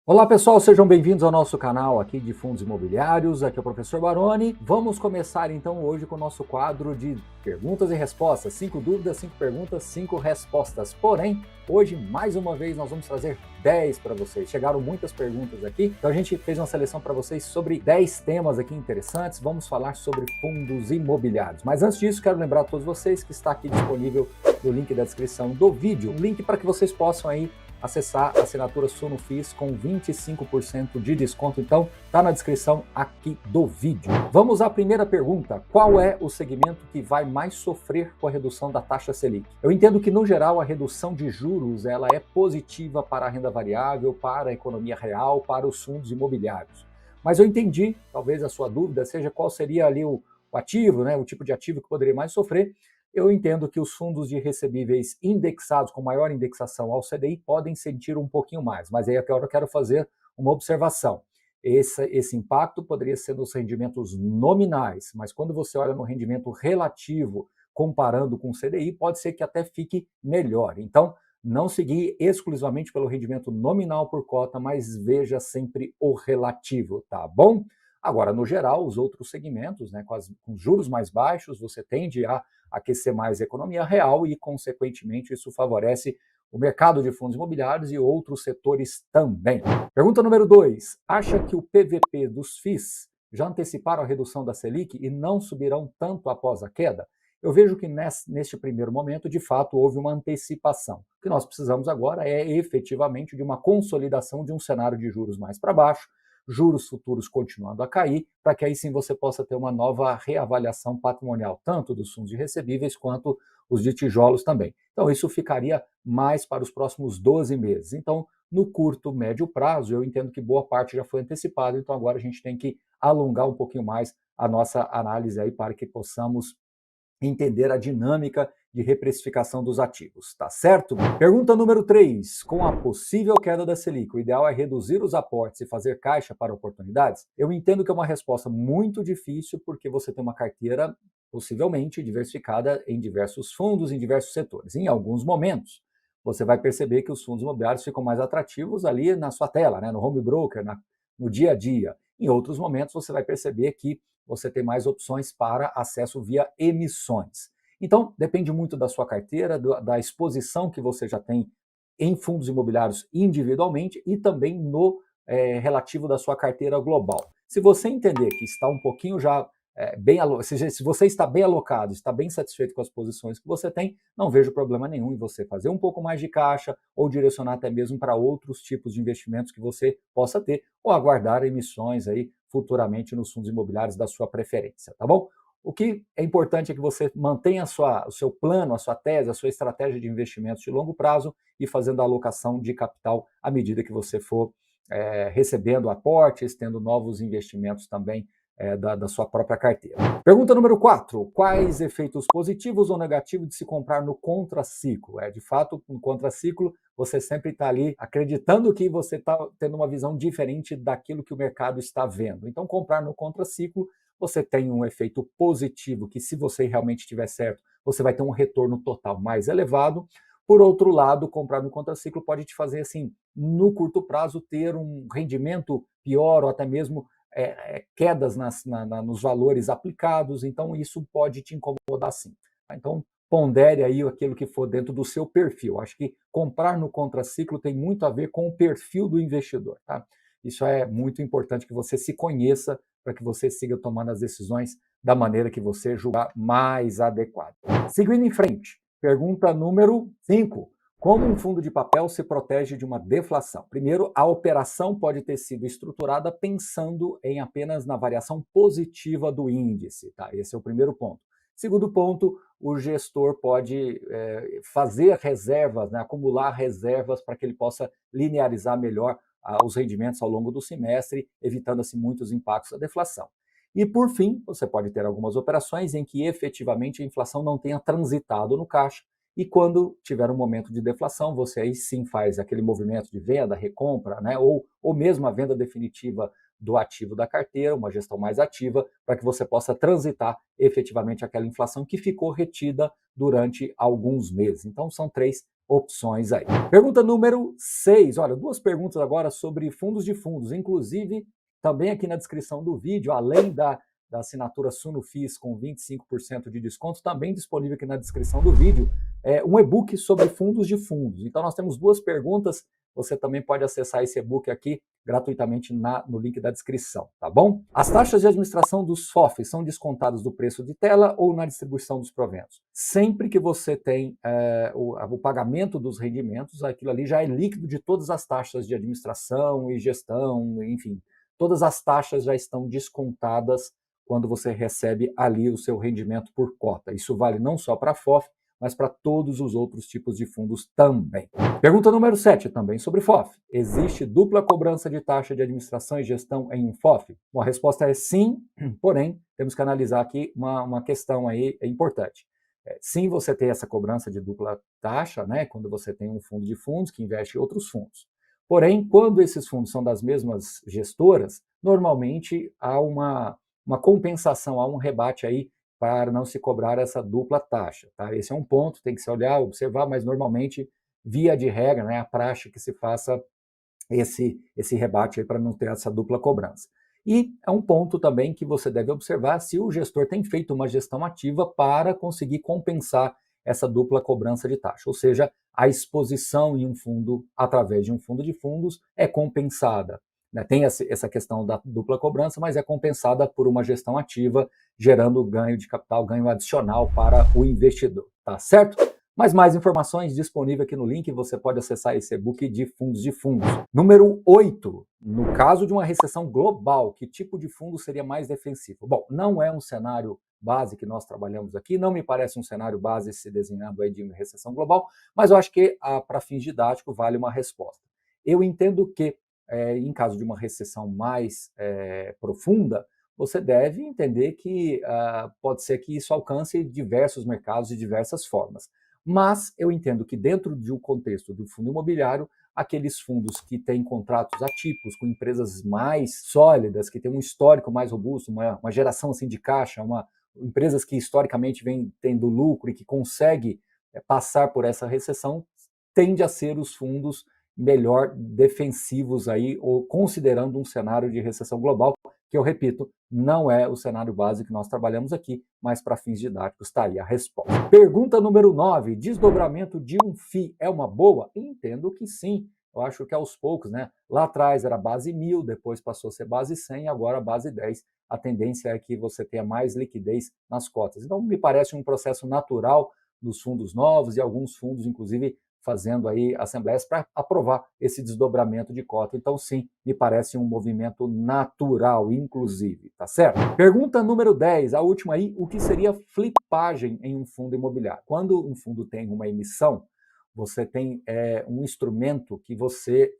Olá pessoal, sejam bem-vindos ao nosso canal aqui de fundos imobiliários, aqui é o professor Baroni. Vamos começar então hoje com o nosso quadro de perguntas e respostas, 5 dúvidas, 5 perguntas, 5 respostas. Porém, hoje mais uma vez nós vamos trazer 10 para vocês. Chegaram muitas perguntas aqui, então a gente fez uma seleção para vocês sobre 10 temas aqui interessantes. Vamos falar sobre fundos imobiliários. Mas antes disso, quero lembrar a todos vocês que está aqui disponível no link da descrição do vídeo, um link para que vocês possam aí acessar a assinatura Sonofis com 25% de desconto, então tá na descrição aqui do vídeo. Vamos à primeira pergunta: qual é o segmento que vai mais sofrer com a redução da taxa Selic? Eu entendo que no geral a redução de juros ela é positiva para a renda variável, para a economia real, para os fundos imobiliários. Mas eu entendi, talvez a sua dúvida seja qual seria ali o ativo, né, o tipo de ativo que poderia mais sofrer. Eu entendo que os fundos de recebíveis indexados com maior indexação ao CDI podem sentir um pouquinho mais, mas aí agora eu quero fazer uma observação. Esse impacto poderia ser nos rendimentos nominais, mas quando você olha no rendimento relativo, comparando com o CDI, pode ser que até fique melhor. Então, não seguir exclusivamente pelo rendimento nominal por cota, mas veja sempre o relativo, tá bom? Agora, no geral, os outros segmentos, né, com juros mais baixos, você tende a aquecer mais a economia real e, consequentemente, isso favorece o mercado de fundos imobiliários e outros setores também. Pergunta número 2. Acha que o PVP dos FIIs já anteciparam a redução da Selic e não subirão tanto após a queda? Eu vejo que neste primeiro momento, de fato, houve uma antecipação. O que nós precisamos agora é efetivamente de uma consolidação de um cenário de juros mais para baixo, juros futuros continuando a cair, para que aí sim você possa ter uma nova reavaliação patrimonial, tanto dos fundos de recebíveis quanto os de tijolos também. Então isso ficaria mais para os próximos 12 meses. Então, no curto, médio prazo, eu entendo que boa parte já foi antecipada, então agora a gente tem que alongar um pouquinho mais a nossa análise aí para que possamos entender a dinâmica de reprecificação dos ativos, tá certo? Pergunta número 3. Com a possível queda da Selic, o ideal é reduzir os aportes e fazer caixa para oportunidades? Eu entendo que é uma resposta muito difícil, porque você tem uma carteira possivelmente diversificada em diversos fundos, em diversos setores. Em alguns momentos, você vai perceber que os fundos imobiliários ficam mais atrativos ali na sua tela, né, no home broker, no dia a dia. Em outros momentos, você vai perceber que você tem mais opções para acesso via emissões. Então, depende muito da sua carteira, da exposição que você já tem em fundos imobiliários individualmente e também no relativo da sua carteira global. Se você entender que está um pouquinho já se você está bem alocado, está bem satisfeito com as posições que você tem, não vejo problema nenhum em você fazer um pouco mais de caixa ou direcionar até mesmo para outros tipos de investimentos que você possa ter ou aguardar emissões aí futuramente nos fundos imobiliários da sua preferência, tá bom? O que é importante é que você mantenha o seu plano, a sua tese, a sua estratégia de investimentos de longo prazo e fazendo a alocação de capital à medida que você for recebendo aportes, tendo novos investimentos também da sua própria carteira. Pergunta número 4. Quais efeitos positivos ou negativos de se comprar no contraciclo? De fato, no contraciclo, você sempre está ali acreditando que você está tendo uma visão diferente daquilo que o mercado está vendo. Então, comprar no contraciclo, você tem um efeito positivo, que se você realmente estiver certo, você vai ter um retorno total mais elevado. Por outro lado, comprar no contraciclo pode te fazer, assim, no curto prazo, ter um rendimento pior ou até mesmo quedas nos valores aplicados, então isso pode te incomodar sim. Então, pondere aí aquilo que for dentro do seu perfil. Acho que comprar no contraciclo tem muito a ver com o perfil do investidor, tá? Isso é muito importante que você se conheça para que você siga tomando as decisões da maneira que você julgar mais adequada. Seguindo em frente, pergunta número 5. Como um fundo de papel se protege de uma deflação? Primeiro, a operação pode ter sido estruturada pensando em apenas na variação positiva do índice, tá? Esse é o primeiro ponto. Segundo ponto, o gestor pode fazer reservas, né, acumular reservas para que ele possa linearizar melhor os rendimentos ao longo do semestre, evitando assim muitos impactos da deflação. E por fim, você pode ter algumas operações em que efetivamente a inflação não tenha transitado no caixa, e quando tiver um momento de deflação, você aí sim faz aquele movimento de venda, recompra, né? ou mesmo a venda definitiva do ativo da carteira, uma gestão mais ativa, para que você possa transitar efetivamente aquela inflação que ficou retida durante alguns meses. Então, são 3 opções aí. Pergunta número 6. Olha, duas perguntas agora sobre fundos de fundos. Inclusive, também aqui na descrição do vídeo, além da assinatura Sunofis com 25% de desconto, também disponível aqui na descrição do vídeo, um e-book sobre fundos de fundos. Então nós temos duas perguntas, você também pode acessar esse e-book aqui gratuitamente no link da descrição, tá bom? As taxas de administração dos FOFs são descontadas do preço de tela ou na distribuição dos proventos? Sempre que você tem o pagamento dos rendimentos, aquilo ali já é líquido de todas as taxas de administração e gestão, enfim, todas as taxas já estão descontadas quando você recebe ali o seu rendimento por cota. Isso vale não só para a FOF, mas para todos os outros tipos de fundos também. Pergunta número 7, também sobre FOF. Existe dupla cobrança de taxa de administração e gestão em um FOF? Bom, a resposta é sim, porém, temos que analisar aqui uma questão aí importante. Sim, você tem essa cobrança de dupla taxa, né, quando você tem um fundo de fundos que investe em outros fundos. Porém, quando esses fundos são das mesmas gestoras, normalmente há uma compensação, há um rebate aí para não se cobrar essa dupla taxa. Tá? Esse é um ponto, tem que se olhar, observar, mas normalmente, via de regra, né, a praxe que se faça esse rebate aí para não ter essa dupla cobrança. E é um ponto também que você deve observar se o gestor tem feito uma gestão ativa para conseguir compensar essa dupla cobrança de taxa, ou seja, a exposição em um fundo através de um fundo de fundos é compensada. Tem essa questão da dupla cobrança, mas é compensada por uma gestão ativa, gerando ganho de capital, ganho adicional para o investidor, tá certo? Mas mais informações disponível aqui no link, você pode acessar esse e-book de fundos de fundos. Número 8, no caso de uma recessão global, que tipo de fundo seria mais defensivo? Bom, não é um cenário base que nós trabalhamos aqui, não me parece um cenário base se desenhando aí de uma recessão global, mas eu acho que para fins didáticos vale uma resposta. Eu entendo que em caso de uma recessão mais profunda, você deve entender que pode ser que isso alcance diversos mercados de diversas formas. Mas eu entendo que dentro de um contexto do fundo imobiliário, aqueles fundos que têm contratos atípicos com empresas mais sólidas, que têm um histórico mais robusto, uma geração assim de caixa, empresas que historicamente vêm tendo lucro e que consegue passar por essa recessão, tende a ser os fundos melhor defensivos aí, ou considerando um cenário de recessão global, que eu repito, não é o cenário base que nós trabalhamos aqui, mas para fins didáticos está aí a resposta. Pergunta número 9, desdobramento de um FII é uma boa? Entendo que sim, eu acho que aos poucos, né? Lá atrás era base 1.000, depois passou a ser base 100, agora base 10. A tendência é que você tenha mais liquidez nas cotas. Então, me parece um processo natural dos fundos novos e alguns fundos, inclusive, fazendo aí assembleias para aprovar esse desdobramento de cota. Então, sim, me parece um movimento natural, inclusive, tá certo? Pergunta número 10, a última aí, o que seria flipagem em um fundo imobiliário? Quando um fundo tem uma emissão, você tem um instrumento que você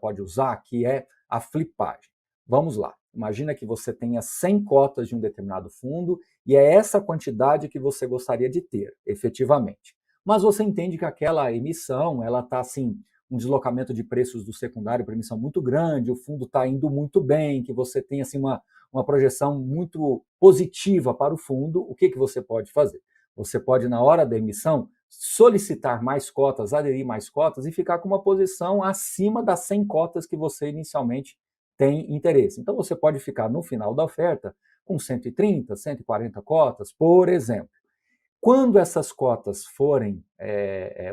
pode usar, que é a flipagem. Vamos lá, imagina que você tenha 100 cotas de um determinado fundo e é essa quantidade que você gostaria de ter, efetivamente. Mas você entende que aquela emissão, ela está assim, um deslocamento de preços do secundário para emissão muito grande, o fundo está indo muito bem, que você tem assim uma projeção muito positiva para o fundo, o que você pode fazer? Você pode, na hora da emissão, solicitar mais cotas, aderir mais cotas e ficar com uma posição acima das 100 cotas que você inicialmente tem interesse. Então você pode ficar no final da oferta com 130, 140 cotas, por exemplo. Quando essas cotas forem,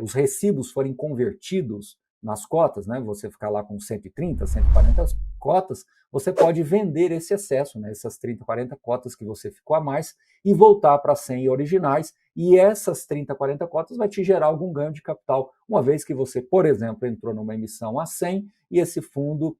os recibos forem convertidos nas cotas, né, você ficar lá com 130, 140 cotas, você pode vender esse excesso, né, essas 30, 40 cotas que você ficou a mais, e voltar para 100 originais, e essas 30, 40 cotas vai te gerar algum ganho de capital, uma vez que você, por exemplo, entrou numa emissão a 100, e esse fundo,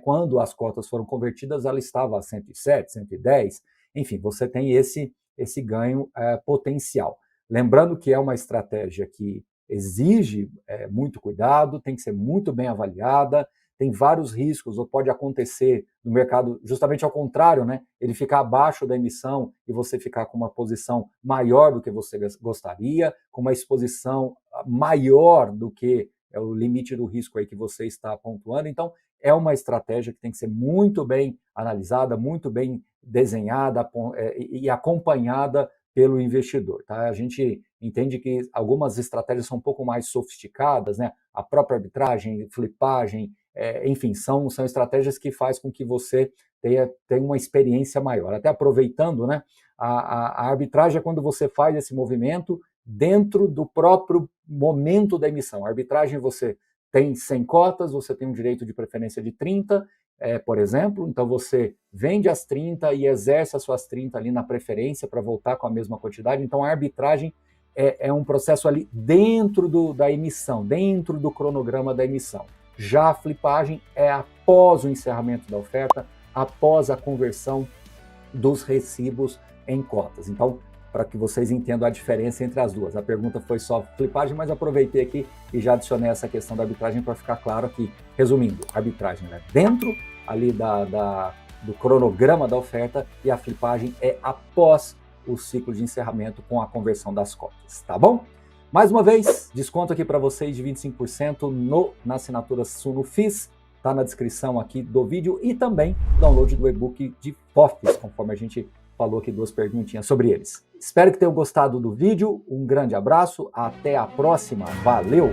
quando as cotas foram convertidas, ela estava a 107, 110, enfim, você tem esse ganho potencial. Lembrando que é uma estratégia que exige muito cuidado, tem que ser muito bem avaliada, tem vários riscos, ou pode acontecer no mercado justamente ao contrário, né? Ele ficar abaixo da emissão e você ficar com uma posição maior do que você gostaria, com uma exposição maior do que o limite do risco aí que você está pontuando. Então, é uma estratégia que tem que ser muito bem analisada, muito bem desenhada e acompanhada pelo investidor, tá? A gente entende que algumas estratégias são um pouco mais sofisticadas, né? A própria arbitragem, flipagem, enfim, são estratégias que faz com que você tenha uma experiência maior. Até aproveitando, né? A arbitragem é quando você faz esse movimento dentro do próprio momento da emissão. A arbitragem você tem 100 cotas, você tem um direito de preferência de 30, por exemplo, então você vende as 30 e exerce as suas 30 ali na preferência para voltar com a mesma quantidade. Então a arbitragem é um processo ali dentro da emissão, dentro do cronograma da emissão. Já a flipagem é após o encerramento da oferta, após a conversão dos recibos em cotas. Então, para que vocês entendam a diferença entre as duas. A pergunta foi só flipagem, mas aproveitei aqui e já adicionei essa questão da arbitragem para ficar claro aqui. Resumindo, a arbitragem é dentro ali do cronograma da oferta e a flipagem é após o ciclo de encerramento com a conversão das cotas, tá bom? Mais uma vez, desconto aqui para vocês de 25% na assinatura Suno FIS, tá na descrição aqui do vídeo e também download do e-book de FOFs, conforme a gente falou aqui 2 perguntinhas sobre eles. Espero que tenham gostado do vídeo, um grande abraço, até a próxima, valeu!